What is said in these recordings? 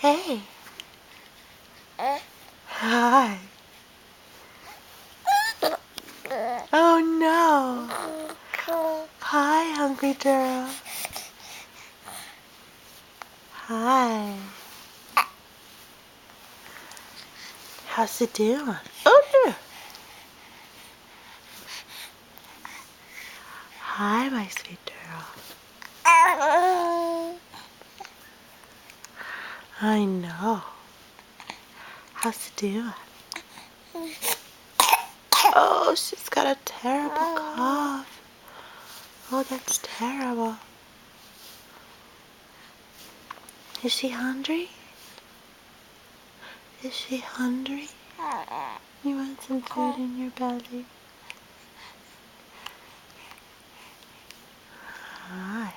Hey. Hi. Oh no. Hi, hungry girl. Hi. How's it doing? Oh no. Hi, my sweet girl. I know. How's it doing? Oh, she's got a terrible cough. Oh, that's terrible. Is she hungry? Is she hungry? You want some food in your belly? Hi.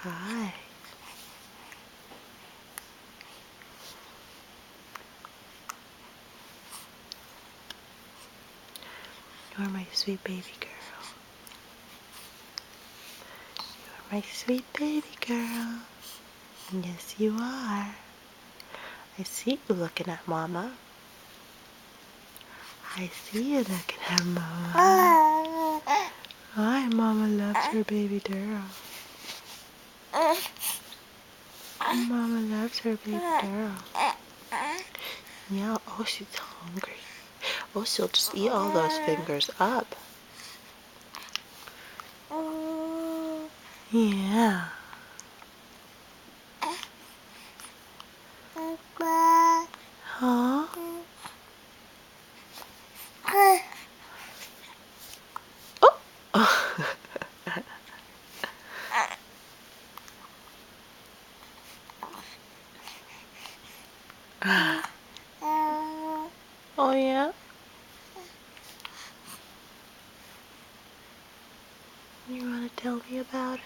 Hi. You're my sweet baby girl. You're my sweet baby girl. Yes, you are. I see you looking at Mama. I see you looking at Mama. Hi, Mama loves her baby girl. Mama loves her baby girl. Yeah, oh, she's hungry. Oh, she'll just eat all those fingers up. Yeah. Huh? Oh. Oh, yeah? You want to tell me about it?